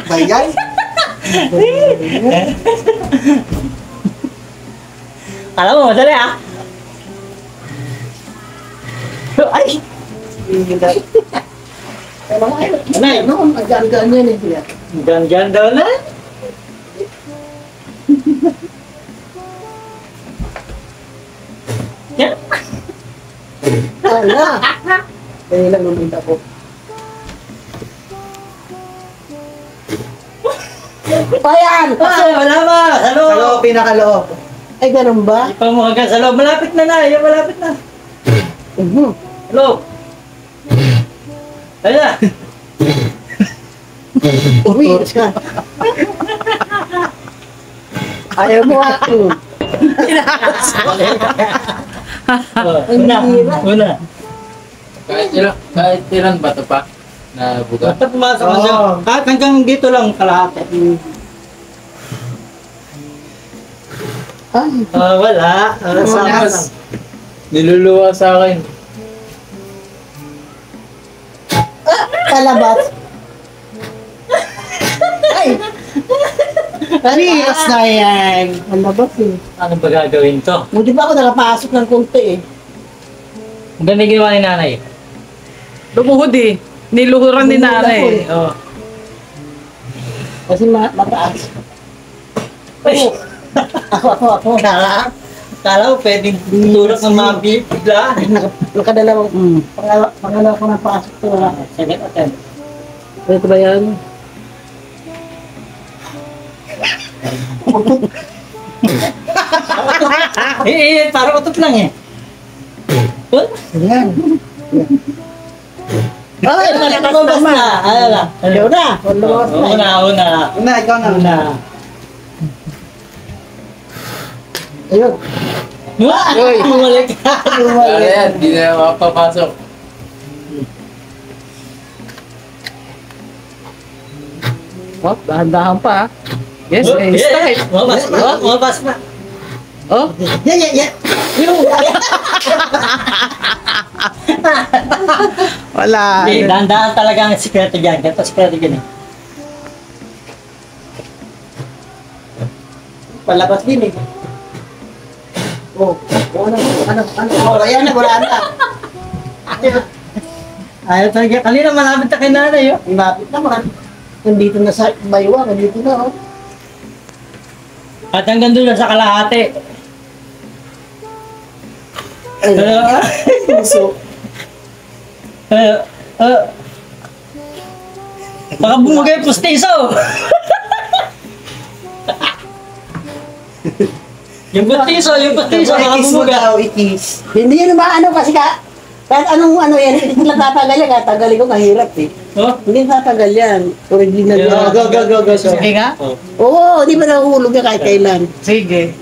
Bayan? Alam mo, madali ah. Ay! Ay, ano? Ang gaan-gaan yan eh. Gan-gan daw na. Yan. Ala! Kaya lang luminta ko. Bayan! Ay, wala ba? Sa Sa loob, loob. pinakaloob. Ay, ganun ba? Ipang mo hanggang sa loob. Malapit na na. Yan, malapit na. Sa loob. Ayun na. Uwi ka. Ayaw mo ako. Una. Una. Kahit ilan ba ito pa? Na buga? Basta pumasok na siya. Oo. Kahit hanggang dito lang kalahati. Ay, Wala. Mas niluluwa sa akin. palabas. Ay! Pariras na yan. Palabas eh. Ano ba gagawin to? Buti ba ako nakapasok ng kunti eh. Ang ganda ginawa ni nanay. Lumuhod eh. Niluhuran ni Lumuhod ako nanay. eh. Oo. Kasi mataas. Ay! Ako. Kala ko pwedeng tulak ng mga bigla. Nakadalawang pangalawa ko na pasok to. Second attempt. Ito ba yan? Parang utot lang eh. Huh? Yan. Ay, Lumabas na. Ano na? Ayaw na. Lumabas na. Una. Una, ikaw na. Una. Ayun. Uy! Bumalik ka. Kaya yan, hindi na makapapasok. Oh, dahan-dahan pa ah. Yes, Oh, eh, start. Lumabas na. Oh, Yan. wala. Hindi, dahan-dahan talaga ang sikreto dyan. Ganito sikreto dyan eh. Palabas din eh. Oh, ano? Ayan na, wala na. Ayaw talaga. Kanina malapit na kay nanay oh. Lapit naman. Nandito na sa baywa, nandito na oh. At hanggang doon na sa kalahati. So, Baka bumugay yung pustiso. Yung pustiso, baka bumugay. ikis. Hindi yun ba ano kasi kahit anong ano yan, hindi lang tatagal yan. Tatagalin ko kahirap eh. Oh? Hindi tatagal yan. Original yan. Go. Sige nga. Oo, di ba nahuhulog yan kahit kailan. Sige.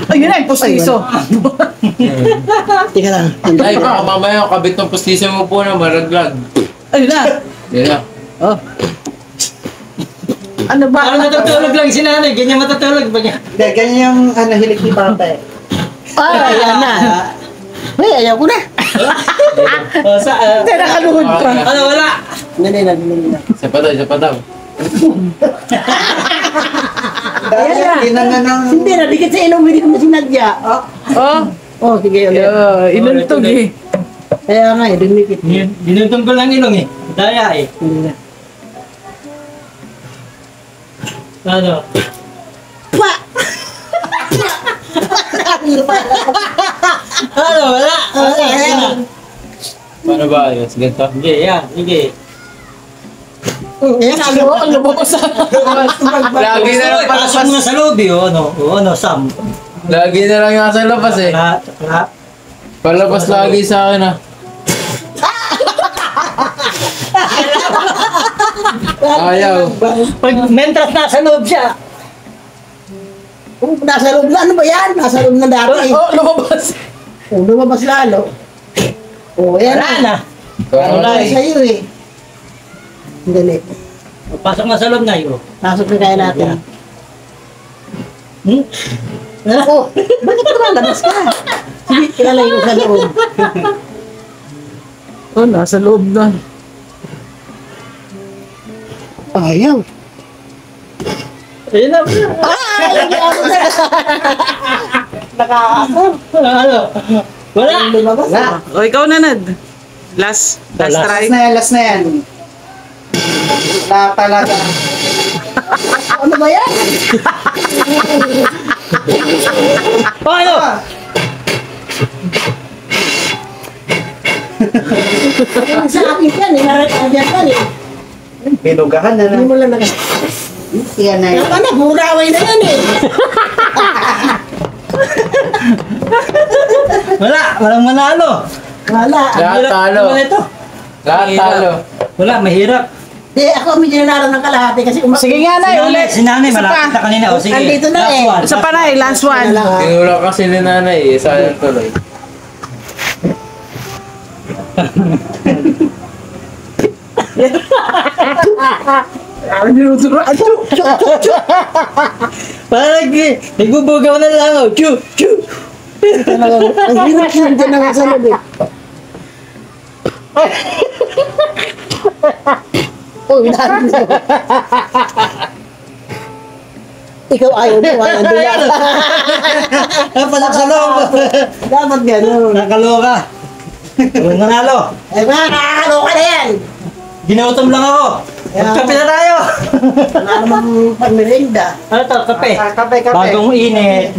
Ayun na, yung pustiso. Tika lang. Ay pa, mamaya kabit ng pustiso mo po na maraglag. Ayun na. Yan na. Oh. Ano ba? Parang matutulog lang si nanay. Ganyan matutulog ba niya? Ganyan yung hilig ni Papa eh. Ay, ayan na. Ay, ayaw ko na. Hindi, nakaluhod pa. Ano, wala? Hindi na. Isa pa daw. Ayan na. Hindi na, dikit sa ilong, hindi ko na sinadya. Oh, Oh, sige ulit. inuntog eh. Kaya nga eh, dumikit. Dinutong ko lang ilong eh. Daya eh. Hindi na. Ano? Pa! Ano, wala? Ayan. Paano ba ayos? Ganito? Sige, yan. Sige. Ayan, ang lubos. Lagi na lang Pasok mo palabas. sa loob eh. Ano, Sam? Lagi na lang yung nasa labas eh. Tsaka. Palabas lagi sa akin ah. Ayaw. Pag mentras nasa loob siya. Oh, nasa loob na, ano ba yan? Nasa loob na dati. Oh, lumabas. Oh, lumabas lalo. Oh, ayan Wala na. na. Wala Wala sa'yo eh. Dali. Pasok na sa loob na yun. Pasok na kaya natin. Hmm? Oh, bakit lumalabas ka? Ilalagay ko sa loob. Oh, nasa loob na. Ayaw. Ayun na. Hindi ako na. Nakakasar. Ano? Wala. Lumabas. Wala. O, ikaw na, Nad. Last try. Last na yan. Wala talaga. Ano ba yan? Paano? Sa akin yan, inaratagyan ka eh. Binugahan na Hindi na. mo lang nagas. Yan na Yan yan. ka na, buraway na yan eh. Wala. Walang manalo. Wala. Lahat Hirap talo. naman ito. Lahat talo. Wala, mahirap. Di, ako medyo nanalo ng kalahati kasi Sige nga, Nay, ulit. Si nanay, Isa malapit na pa. kanina. O sige. Andito na Last eh. one. Isa pa, Nay. Last one. Wala lang ha. Tinulak kasi ni nanay eh. Sayang tuloy. Parang nagbubugaw na lang ako. Chu! Chu! Ang hirap yun dyan ang sa loob eh. Oh, dahil na. Ikaw ayaw mo, ayaw mo yan. Napalak sa loob. Dapat gano'n. Nakaloka. Walang manalo. Eh ba, nakakaloka na yan. Ginautom lang ako. Magkape na tayo. Wala namang pagmerinda. Ano to? Kape. Kape. Bagong init.